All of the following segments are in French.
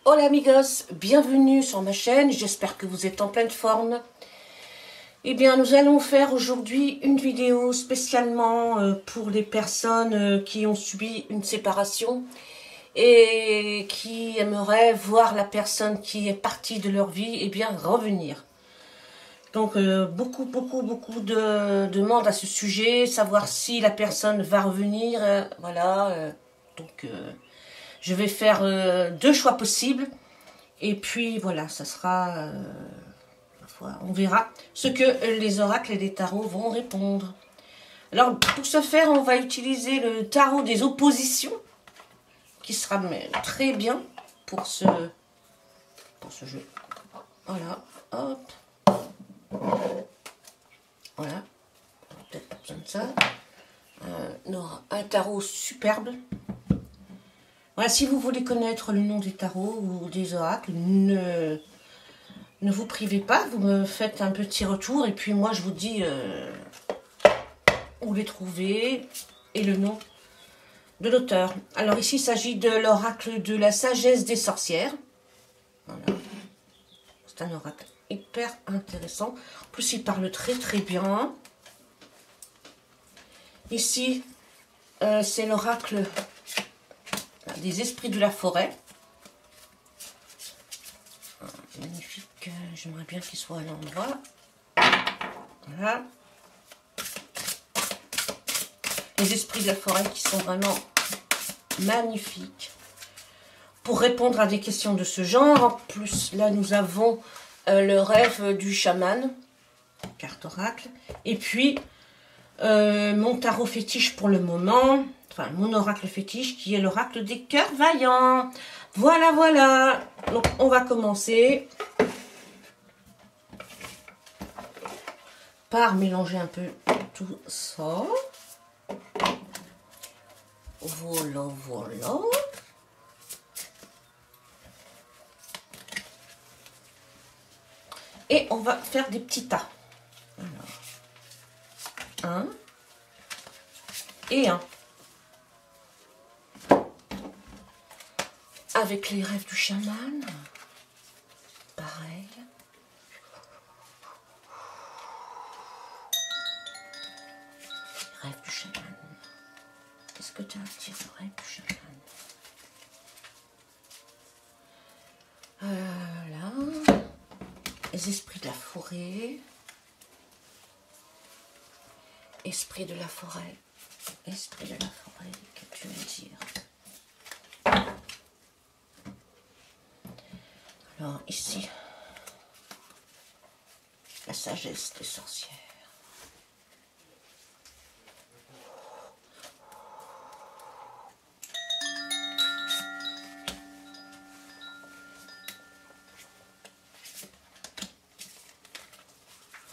Hola amigos, bienvenue sur ma chaîne, j'espère que vous êtes en pleine forme. Eh bien, nous allons faire aujourd'hui une vidéo spécialement pour les personnes qui ont subi une séparation et qui aimeraient voir la personne qui est partie de leur vie, eh bien, revenir. Donc, beaucoup de demandes à ce sujet, savoir si la personne va revenir, voilà. Je vais faire deux choix possibles. Et puis voilà, ça sera, on verra ce que les oracles et les tarots vont répondre. Alors pour ce faire, on va utiliser le tarot des oppositions, qui sera très bien pour ce jeu. Voilà, hop. Voilà, peut-être pas besoin de ça. On aura un tarot superbe. Voilà, si vous voulez connaître le nom des tarots ou des oracles, ne vous privez pas, vous me faites un petit retour et puis moi je vous dis où les trouver et le nom de l'auteur. Alors ici il s'agit de l'oracle de la sagesse des sorcières. Voilà. C'est un oracle hyper intéressant. En plus il parle très bien. Ici c'est l'oracle des esprits de la forêt. Magnifique, j'aimerais bien qu'il soit à l'endroit. Voilà. Les esprits de la forêt qui sont vraiment magnifiques. Pour répondre à des questions de ce genre, en plus là nous avons le rêve du chaman, carte oracle. Et puis mon tarot fétiche pour le moment, enfin mon oracle fétiche qui est l'oracle des cœurs vaillants. Voilà. Donc on va commencer par mélanger un peu tout ça. Voilà. Et on va faire des petits tas. Alors, un et un. Avec les rêves du chaman, pareil. Les rêves du chaman. Qu'est-ce que tu as à dire, le rêve du chaman? Là, les esprits de la forêt. Esprit de la forêt. Esprit de la forêt, que tu veux dire? Alors ici, la sagesse des sorcières.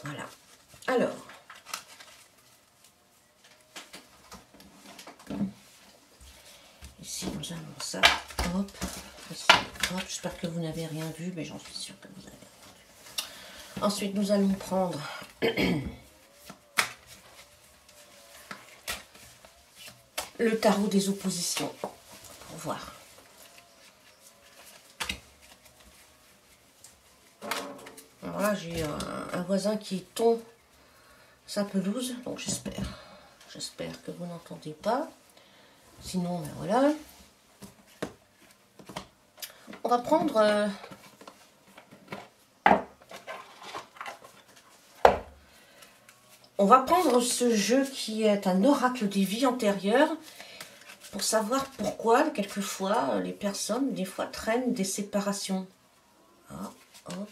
Voilà. Alors, ici nous avons ça. Hop. J'espère que vous n'avez rien vu, mais j'en suis sûre que vous avez rien vu. Ensuite, nous allons prendre le tarot des oppositions pour voir. Alors là, j'ai un voisin qui tond sa pelouse, donc j'espère que vous n'entendez pas. Sinon, ben voilà. On va prendre ce jeu qui est un oracle des vies antérieures pour savoir pourquoi, quelquefois, les personnes, des fois, traînent des séparations. Ah, hop.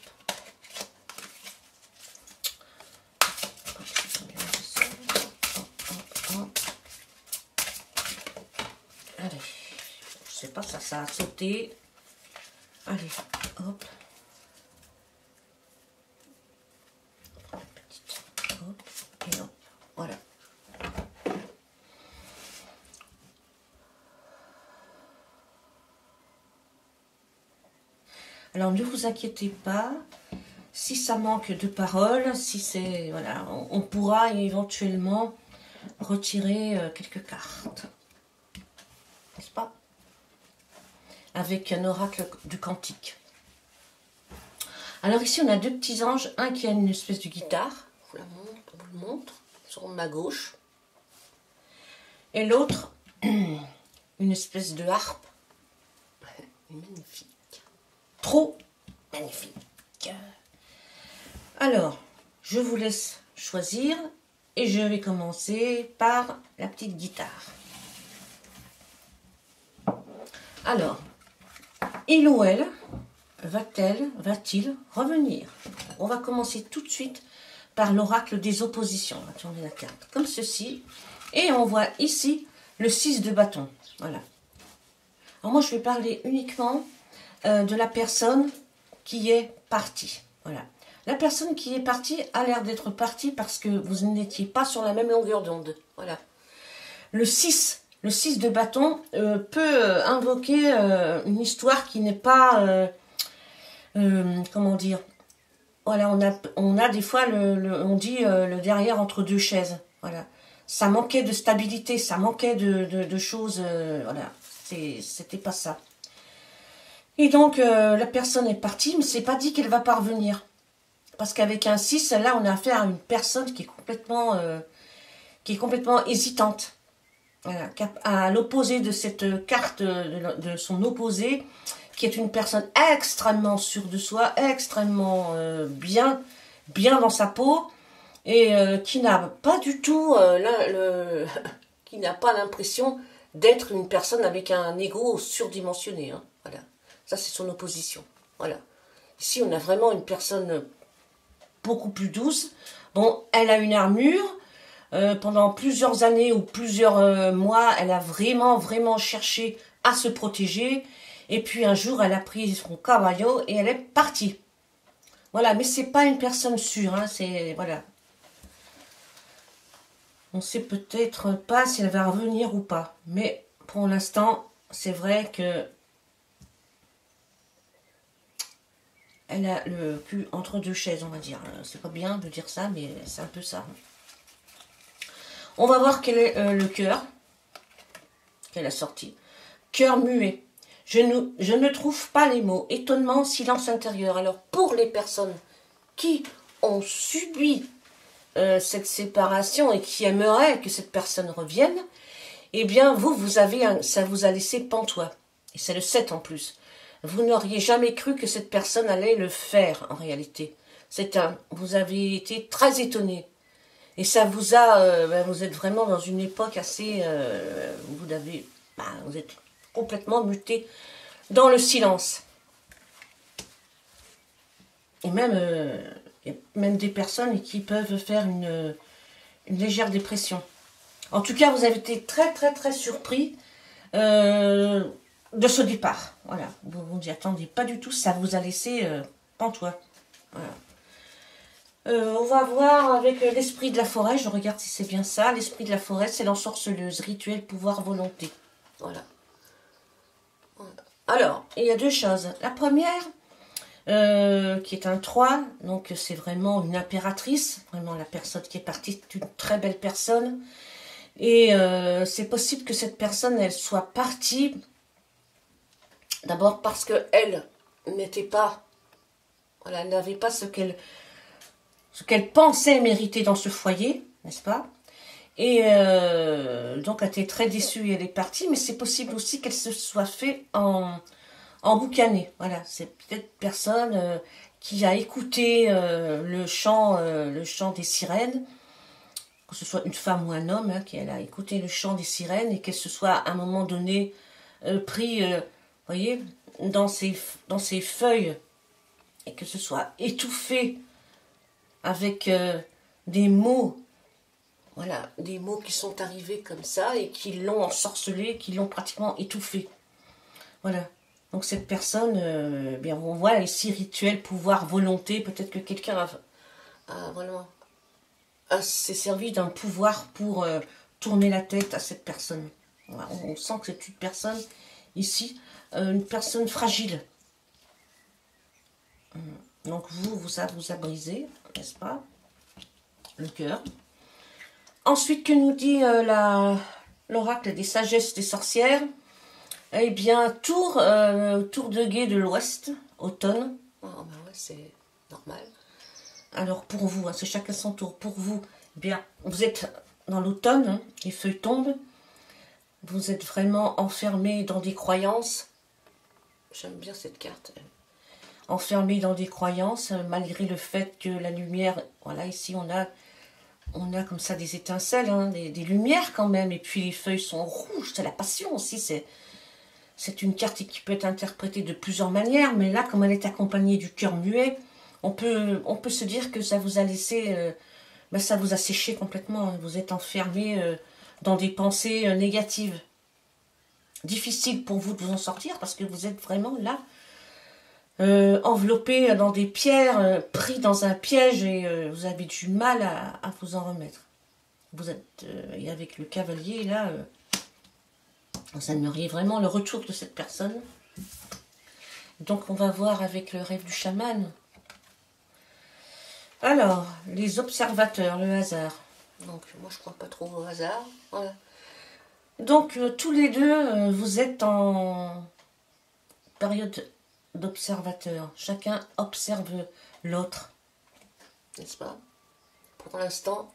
Allez, je sais pas, ça a sauté. Allez, hop. Petite, hop, et hop, voilà. Alors ne vous inquiétez pas, si ça manque de paroles, si c'est, voilà, on pourra éventuellement retirer quelques cartes. N'est-ce pas? avec un oracle du cantique. Alors ici, on a deux petits anges, un qui a une espèce de guitare, je vous le montre, sur ma gauche, et l'autre, une espèce de harpe, magnifique, trop magnifique. Alors, je vous laisse choisir, et je vais commencer par la petite guitare. Alors, il ou elle va-t-il revenir? On va commencer tout de suite par l'oracle des oppositions. On va tourner la carte comme ceci. Et on voit ici le 6 de bâton. Voilà. Alors moi, je vais parler uniquement de la personne qui est partie. Voilà. La personne qui est partie a l'air d'être partie parce que vous n'étiez pas sur la même longueur d'onde. Voilà. Le 6 de bâton peut invoquer une histoire qui n'est pas... comment dire? Voilà, on a des fois, on dit le derrière entre deux chaises. Voilà. Ça manquait de stabilité, ça manquait de choses. Voilà, c'était pas ça. Et donc, la personne est partie, mais c'est pas dit qu'elle va parvenir. Parce qu'avec un 6, là, on a affaire à une personne qui est complètement hésitante. Voilà, à l'opposé de cette carte, de son opposé, qui est une personne extrêmement sûre de soi, extrêmement bien dans sa peau, et qui n'a pas du tout, qui n'a pas l'impression d'être une personne avec un ego surdimensionné. Hein. Voilà, ça c'est son opposition. Voilà. Ici, on a vraiment une personne beaucoup plus douce. Bon, elle a une armure. Pendant plusieurs années ou plusieurs mois, elle a vraiment cherché à se protéger. Et puis un jour, elle a pris son caballo et elle est partie. Voilà, mais c'est pas une personne sûre. Hein, c'est voilà. On sait peut-être pas si elle va revenir ou pas. Mais pour l'instant, c'est vrai que elle a le cul entre deux chaises, on va dire. C'est pas bien de dire ça, mais c'est un peu ça. On va voir quel est le cœur qu'elle a sorti. Cœur muet. Je ne trouve pas les mots. Étonnement, silence intérieur. Alors, pour les personnes qui ont subi cette séparation et qui aimeraient que cette personne revienne, eh bien, ça vous a laissé pantois. Et c'est le 7 en plus. Vous n'auriez jamais cru que cette personne allait le faire, en réalité. Vous avez été très étonné. Et ça vous a... vous êtes vraiment dans une époque assez... vous êtes complètement muté dans le silence. Et même, il y a même des personnes qui peuvent faire une légère dépression. En tout cas, vous avez été très surpris de ce départ. Voilà, vous vous y attendez pas du tout, ça vous a laissé pantois. Voilà. On va voir avec l'esprit de la forêt, je regarde si c'est bien ça. L'esprit de la forêt, c'est l'ensorceleuse, rituel, pouvoir, volonté. Voilà. Alors, il y a deux choses. La première, qui est un 3, donc c'est vraiment une impératrice, vraiment la personne qui est partie, c'est une très belle personne. Et c'est possible que cette personne, elle soit partie, d'abord parce qu'elle n'était pas, voilà, elle n'avait pas ce qu'elle pensait mériter dans ce foyer, n'est-ce pas? Et donc elle était très déçue et elle est partie, mais c'est possible aussi qu'elle se soit fait en boucané. Voilà, c'est peut-être personne qui a écouté le chant des sirènes, que ce soit une femme ou un homme, hein, qu'elle a écouté le chant des sirènes et qu'elle se soit à un moment donné pris, voyez, dans ses feuilles et que ce soit étouffé avec des mots, voilà, des mots qui sont arrivés comme ça et qui l'ont ensorcelé, qui l'ont pratiquement étouffé. Voilà. Donc cette personne, bien on voit ici rituel, pouvoir, volonté. Peut-être que quelqu'un s'est servi d'un pouvoir pour tourner la tête à cette personne. Voilà, on sent que c'est une personne ici, une personne fragile. Donc ça vous a brisé, n'est-ce pas? Le cœur. Ensuite, que nous dit l'oracle des sagesses des sorcières? Eh bien, tour de guet de l'Ouest, automne. Oh, ben ouais, c'est normal. Alors, pour vous, hein, c'est chacun son tour. Pour vous, eh bien, vous êtes dans l'automne, hein, les feuilles tombent. Vous êtes vraiment enfermé dans des croyances. J'aime bien cette carte. Enfermé dans des croyances, malgré le fait que la lumière... Voilà, ici, on a comme ça des étincelles, hein, des lumières quand même. Et puis, les feuilles sont rouges. C'est la passion aussi, c'est une carte qui peut être interprétée de plusieurs manières, mais là, comme elle est accompagnée du cœur muet, on peut se dire que ça vous a laissé, ça vous a séché complètement. Vous êtes enfermé dans des pensées négatives. Difficile pour vous de vous en sortir parce que vous êtes vraiment là, enveloppé dans des pierres, pris dans un piège et vous avez du mal à vous en remettre. Vous êtes, et avec le cavalier là... vous aimeriez vraiment le retour de cette personne. Donc, on va voir avec le rêve du chaman. Alors, les observateurs, le hasard. Donc, moi, je ne crois pas trop au hasard. Voilà. Donc, tous les deux, vous êtes en période d'observateur. Chacun observe l'autre. N'est-ce pas? Pour l'instant,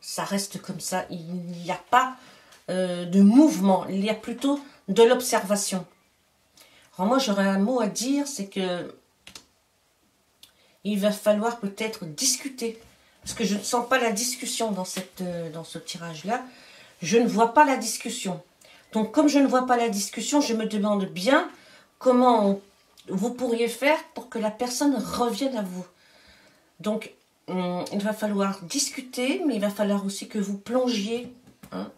ça reste comme ça. Il n'y a pas... de mouvement, il y a plutôt de l'observation. Alors moi j'aurais un mot à dire, c'est que il va falloir peut-être discuter, parce que je ne sens pas la discussion dans ce tirage-là, je ne vois pas la discussion. Donc comme je ne vois pas la discussion, je me demande bien comment vous pourriez faire pour que la personne revienne à vous. Donc il va falloir discuter, mais il va falloir aussi que vous plongiez, hein,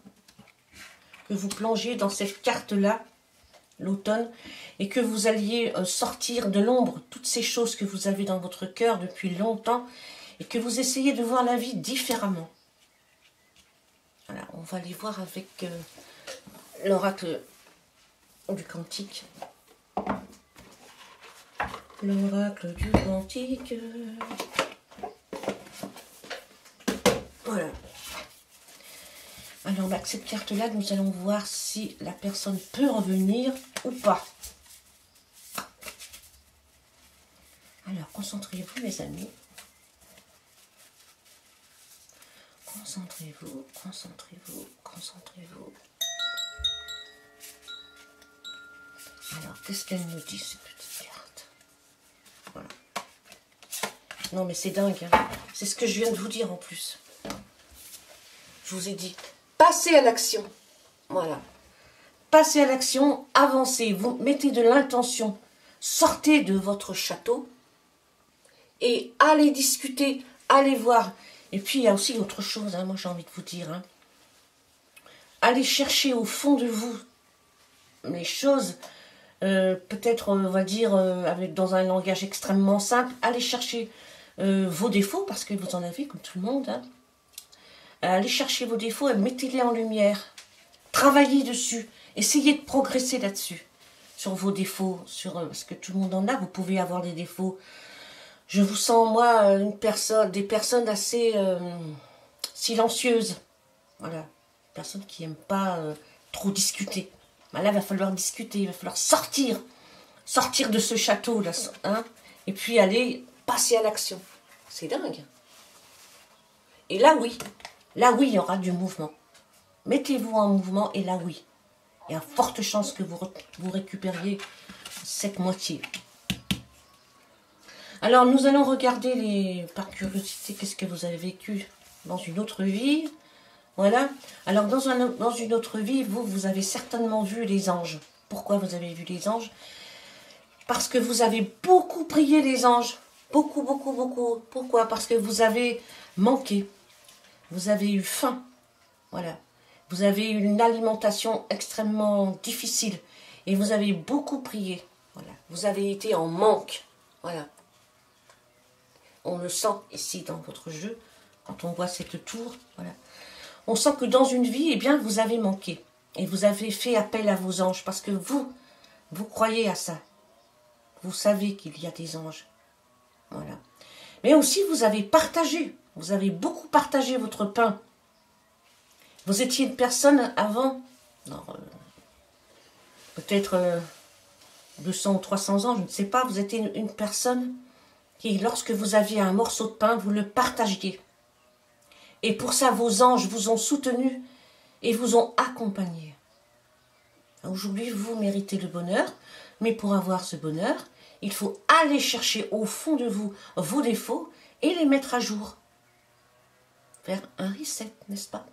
que vous plongiez dans cette carte-là, l'automne, et que vous alliez sortir de l'ombre toutes ces choses que vous avez dans votre cœur depuis longtemps, et que vous essayez de voir la vie différemment. Voilà, on va aller voir avec l'oracle du Cantique. L'oracle du Cantique. Voilà. Alors, avec cette carte-là, nous allons voir si la personne peut revenir ou pas. Alors, concentrez-vous, mes amis. Concentrez-vous, concentrez-vous, concentrez-vous. Alors, qu'est-ce qu'elle nous dit, ces petites cartes? Voilà. Non, mais c'est dingue, hein. C'est ce que je viens de vous dire, en plus. Je vous ai dit... Passez à l'action. Voilà. Passez à l'action, avancez, vous mettez de l'intention, sortez de votre château et allez discuter, allez voir. Et puis il y a aussi autre chose, hein, moi j'ai envie de vous dire. Hein. Allez chercher au fond de vous les choses, peut-être on va dire dans un langage extrêmement simple, allez chercher vos défauts, parce que vous en avez comme tout le monde, hein. Allez chercher vos défauts et mettez-les en lumière. Travaillez dessus. Essayez de progresser là-dessus. Sur vos défauts. Parce que tout le monde en a. Vous pouvez avoir des défauts. Je vous sens, moi, des personnes assez silencieuses. Voilà. Des personnes qui n'aiment pas trop discuter. Ben là, il va falloir discuter. Il va falloir sortir. Sortir de ce château-là. Hein, et puis aller passer à l'action. C'est dingue. Et là, oui. Là, oui, il y aura du mouvement. Mettez-vous en mouvement et là, oui. Il y a forte chance que vous récupériez cette moitié. Alors, nous allons regarder par curiosité, qu'est-ce que vous avez vécu dans une autre vie. Voilà. Alors, dans une autre vie, vous avez certainement vu les anges. Pourquoi vous avez vu les anges? Parce que vous avez beaucoup prié les anges. Beaucoup, beaucoup, beaucoup. Pourquoi? Parce que vous avez manqué. Vous avez eu faim, voilà. Vous avez eu une alimentation extrêmement difficile et vous avez beaucoup prié, voilà. Vous avez été en manque, voilà. On le sent ici dans votre jeu, quand on voit cette tour, voilà. On sent que dans une vie, eh bien, vous avez manqué et vous avez fait appel à vos anges parce que vous croyez à ça. Vous savez qu'il y a des anges, voilà. Mais aussi, vous avez partagé. Vous avez beaucoup partagé votre pain. Vous étiez une personne avant. Non, peut-être 200 ou 300 ans, je ne sais pas, vous étiez une personne qui, lorsque vous aviez un morceau de pain, vous le partagiez. Et pour ça, vos anges vous ont soutenu et vous ont accompagné. Aujourd'hui, vous méritez le bonheur, mais pour avoir ce bonheur, il faut aller chercher au fond de vous vos défauts et les mettre à jour. Faire un reset, n'est-ce pas?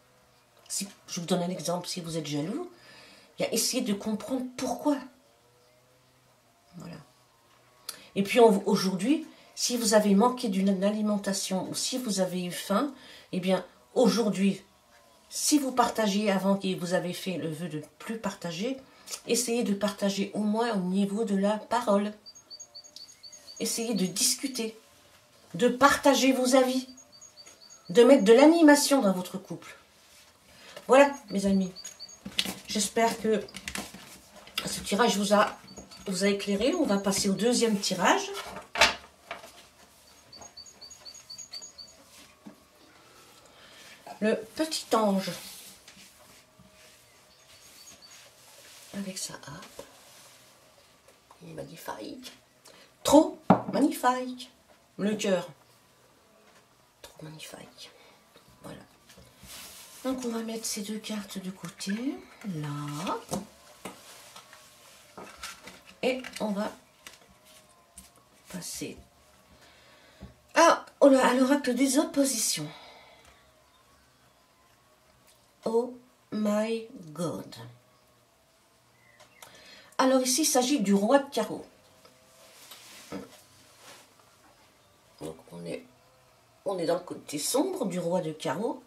Si, je vous donne un exemple, si vous êtes jaloux, essayez de comprendre pourquoi. Voilà. Et puis aujourd'hui, si vous avez manqué d'une alimentation ou si vous avez eu faim, eh bien aujourd'hui, si vous partagez avant que vous avez fait le vœu de ne plus partager, essayez de partager au moins au niveau de la parole. Essayez de discuter, de partager vos avis, de mettre de l'animation dans votre couple. Voilà, mes amis. J'espère que ce tirage vous a éclairé. On va passer au deuxième tirage. Le petit ange. Avec sa harpe. Il est magnifique. Trop magnifique. Le cœur. Trop magnifique. Voilà. Donc on va mettre ces deux cartes de côté. Là. Et on va passer à l'oracle des oppositions. Oh my God. Alors ici, il s'agit du roi de carreau. Donc on est dans le côté sombre du roi de carreau.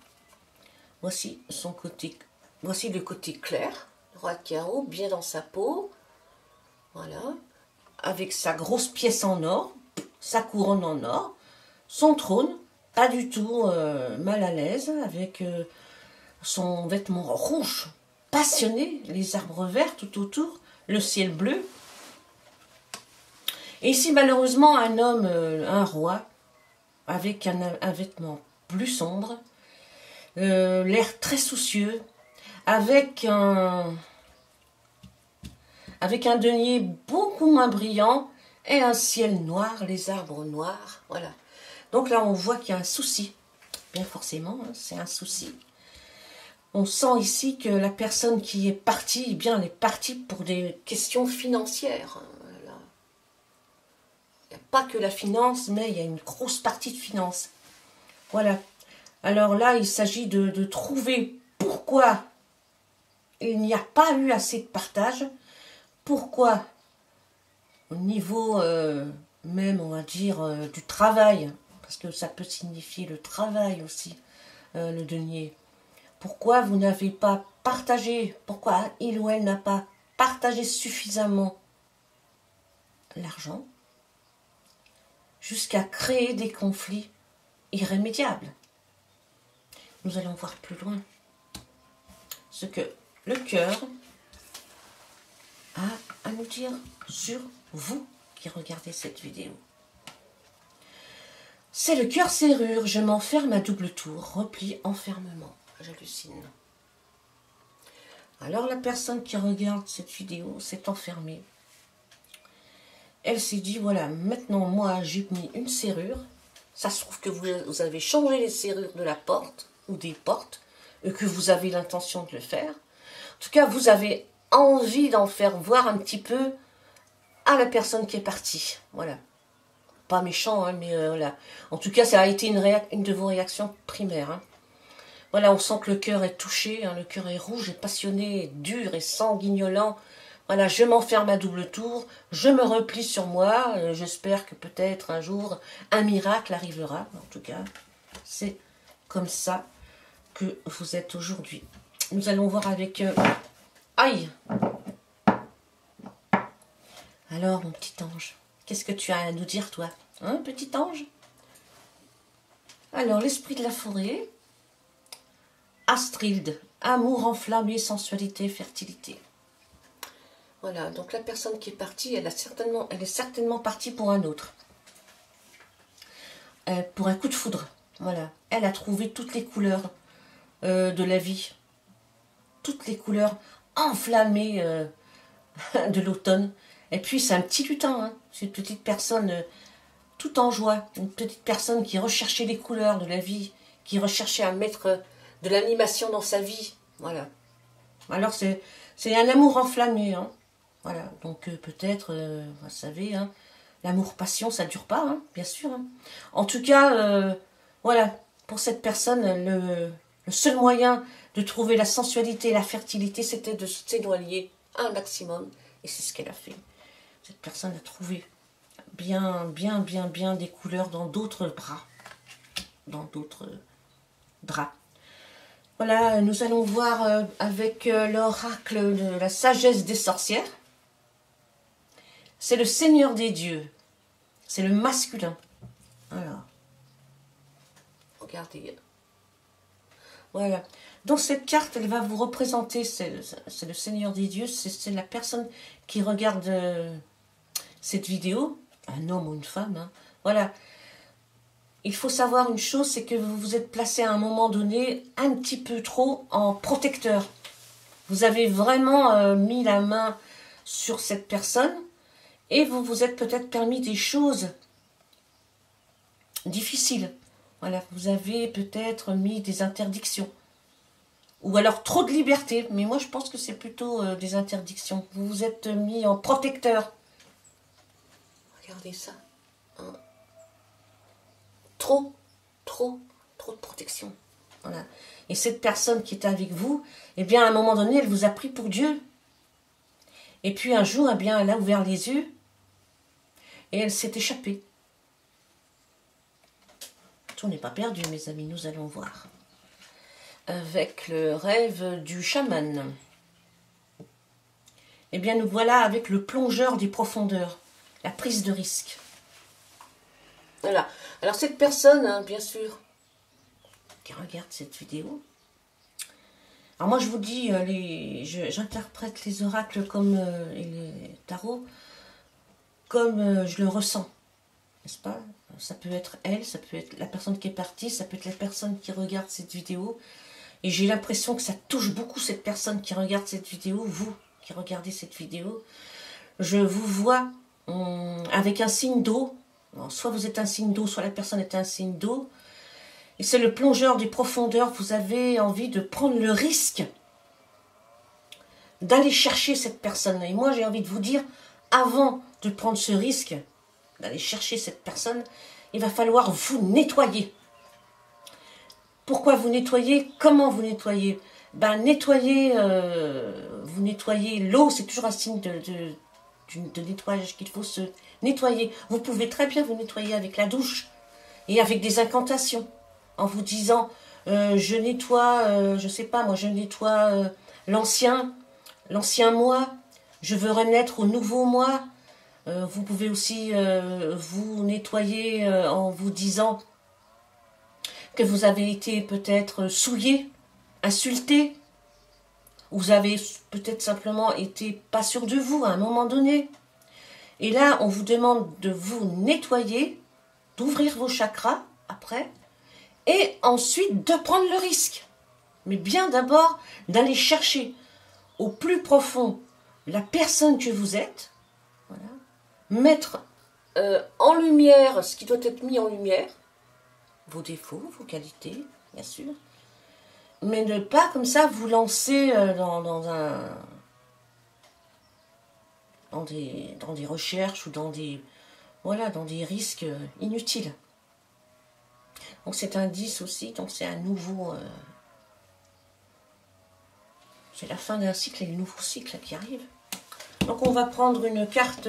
Voici son côté, voici le côté clair. Le roi de carreau, bien dans sa peau. Voilà. Avec sa grosse pièce en or, sa couronne en or, son trône, pas du tout mal à l'aise, avec son vêtement rouge, passionné, les arbres verts tout autour, le ciel bleu. Et ici, malheureusement, un homme, un roi, avec un vêtement plus sombre, l'air très soucieux, avec un denier beaucoup moins brillant et un ciel noir, les arbres noirs, voilà. Donc là, on voit qu'il y a un souci, bien forcément, hein, c'est un souci. On sent ici que la personne qui est partie, eh bien, elle est partie pour des questions financières. Voilà. Il n'y a pas que la finance, mais il y a une grosse partie de finance. Voilà. Alors là, il s'agit de trouver pourquoi il n'y a pas eu assez de partage. Pourquoi, au niveau même, on va dire, du travail, parce que ça peut signifier le travail aussi, le denier. Pourquoi vous n'avez pas partagé, pourquoi il ou elle n'a pas partagé suffisamment l'argent jusqu'à créer des conflits irrémédiables. Nous allons voir plus loin ce que le cœur a à nous dire sur vous qui regardez cette vidéo. C'est le cœur serrure, je m'enferme à double tour, repli, enfermement. J'hallucine. Alors la personne qui regarde cette vidéo s'est enfermée. Elle s'est dit, voilà, maintenant moi j'ai mis une serrure. Ça se trouve que vous avez changé les serrures de la porte ou des portes, et que vous avez l'intention de le faire. En tout cas, vous avez envie d'en faire voir un petit peu à la personne qui est partie. Voilà. Pas méchant, hein, mais voilà. En tout cas, ça a été une de vos réactions primaires. Hein. Voilà, on sent que le cœur est touché, hein, le cœur est rouge et passionné, et dur et sanguignolant. Voilà, je m'enferme à double tour, je me replie sur moi, j'espère que peut-être un jour un miracle arrivera. En tout cas, c'est comme ça que vous êtes aujourd'hui. Nous allons voir avec... Aïe! Alors, mon petit ange, qu'est-ce que tu as à nous dire, toi? Hein, petit ange? Alors, l'esprit de la forêt... Astrid, amour enflammé, sensualité, fertilité. Voilà, donc la personne qui est partie, elle est certainement partie pour un autre. Pour un coup de foudre. Voilà, elle a trouvé toutes les couleurs de la vie. Toutes les couleurs enflammées de l'automne. Et puis c'est un petit lutin, hein. C'est une petite personne tout en joie, une petite personne qui recherchait les couleurs de la vie, qui recherchait à mettre de l'animation dans sa vie. Voilà. Alors c'est un amour enflammé, hein. Voilà, donc peut-être, vous savez, hein, l'amour-passion, ça ne dure pas, hein, bien sûr. Hein. En tout cas, voilà, pour cette personne, le seul moyen de trouver la sensualité et la fertilité, c'était de s'éloigner un maximum. Et c'est ce qu'elle a fait. Cette personne a trouvé bien des couleurs dans d'autres bras, dans d'autres draps. Voilà, nous allons voir avec l'oracle de la sagesse des sorcières. C'est le Seigneur des dieux. C'est le masculin. Alors, regardez. Voilà. Dans cette carte, elle va vous représenter, c'est le Seigneur des dieux, c'est la personne qui regarde cette vidéo, un homme ou une femme. Hein. Voilà. Il faut savoir une chose, c'est que vous vous êtes placé à un moment donné un petit peu trop en protecteur. Vous avez vraiment mis la main sur cette personne et vous vous êtes peut-être permis des choses difficiles. Voilà, vous avez peut-être mis des interdictions. Ou alors trop de liberté. Mais moi, je pense que c'est plutôt des interdictions. Vous vous êtes mis en protecteur. Regardez ça. Hein. Trop de protection. Voilà. Et cette personne qui est avec vous, eh bien, à un moment donné, elle vous a pris pour Dieu. Et puis un jour, eh bien, elle a ouvert les yeux et elle s'est échappée. Tout n'est pas perdu, mes amis, nous allons voir. Avec le rêve du chaman. Eh bien, nous voilà avec le plongeur des profondeurs, la prise de risque. Voilà. Alors, cette personne, hein, bien sûr, qui regarde cette vidéo. Alors, moi, je vous dis, j'interprète les oracles comme et les tarots comme je le ressens. N'est-ce pas? Ça peut être elle, ça peut être la personne qui est partie, ça peut être la personne qui regarde cette vidéo. Et j'ai l'impression que ça touche beaucoup cette personne qui regarde cette vidéo, vous qui regardez cette vidéo. Je vous vois avec un signe d'eau. Soit vous êtes un signe d'eau, soit la personne est un signe d'eau. Et c'est le plongeur des profondeurs. Vous avez envie de prendre le risque d'aller chercher cette personne. Et moi, j'ai envie de vous dire, avant de prendre ce risque, d'aller chercher cette personne, il va falloir vous nettoyer. Pourquoi vous nettoyer? Comment vous nettoyer? Ben, vous nettoyez l'eau, c'est toujours un signe de nettoyage qu'il faut se nettoyer. Vous pouvez très bien vous nettoyer avec la douche et avec des incantations, en vous disant, je nettoie, je sais pas moi, je nettoie l'ancien moi, je veux renaître au nouveau moi. Vous pouvez aussi vous nettoyer en vous disant que vous avez été peut-être souillé, insulté, vous avez peut-être simplement été pas sûr de vous à un moment donné. Et là, on vous demande de vous nettoyer, d'ouvrir vos chakras après, et ensuite de prendre le risque. Mais bien d'abord d'aller chercher au plus profond la personne que vous êtes, voilà, mettre en lumière ce qui doit être mis en lumière, vos défauts, vos qualités, bien sûr, mais ne pas comme ça vous lancer dans des recherches ou dans des risques inutiles. Donc c'est un 10 aussi, donc c'est un nouveau... c'est la fin d'un cycle et le nouveau cycle qui arrive. Donc on va prendre une carte...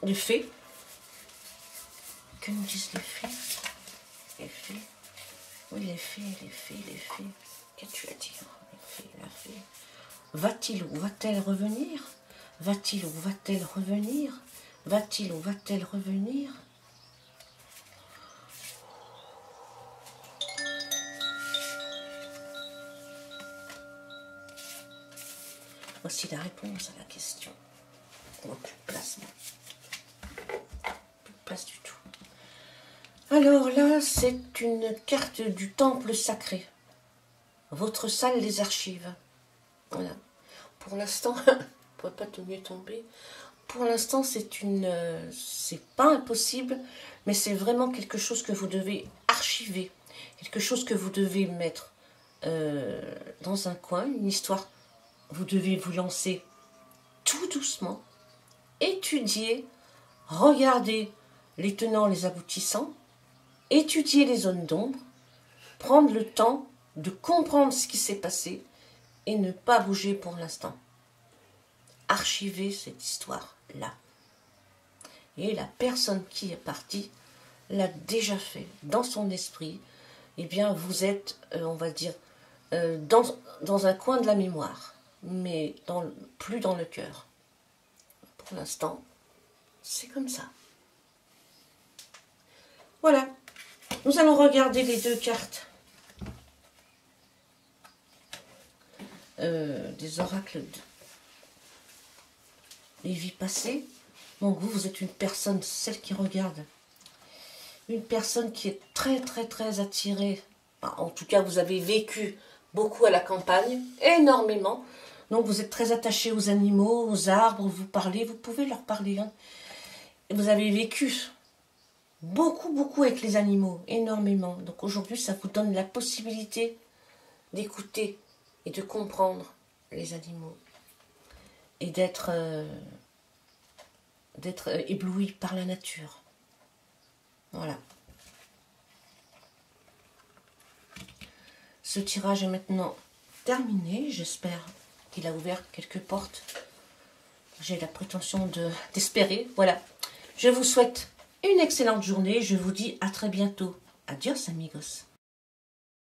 de fées. Que nous disent les fées? Les fées. Oui, les fées. Qu'as-tu à dire? Les fées, la fée. Va-t-il ou va-t-elle revenir? Va-t-il ou va-t-elle revenir? Va-t-il ou va-t-elle revenir? Voici la réponse à la question. On n'a plus de place, plus de place du tout. Alors là, c'est une carte du temple sacré. votre salle les archive. Voilà. Pour l'instant, on ne pourrait pas te mieux tomber. Pour l'instant, c'est pas impossible, mais c'est vraiment quelque chose que vous devez archiver, quelque chose que vous devez mettre dans un coin, une histoire. Vous devez vous lancer tout doucement, étudier, regarder les tenants, les aboutissants, étudier les zones d'ombre, prendre le temps de comprendre ce qui s'est passé et ne pas bouger pour l'instant. Archiver cette histoire-là. Et la personne qui est partie l'a déjà fait dans son esprit. Eh bien, vous êtes, on va dire, dans un coin de la mémoire, mais plus dans le cœur. Pour l'instant, c'est comme ça. Voilà. Nous allons regarder les deux cartes des oracles des vies passées. Donc vous êtes une personne, celle qui regarde, une personne qui est très très très attirée. En tout cas, vous avez vécu beaucoup à la campagne, énormément. Donc vous êtes très attaché aux animaux, aux arbres, vous parlez, vous pouvez leur parler. Hein. Et vous avez vécu beaucoup avec les animaux, énormément. Donc aujourd'hui, ça vous donne la possibilité d'écouter et de comprendre les animaux. Et d'être ébloui par la nature. Voilà. Ce tirage est maintenant terminé. J'espère qu'il a ouvert quelques portes. J'ai la prétention d'espérer. Voilà. Je vous souhaite une excellente journée. Je vous dis à très bientôt. Adios amigos.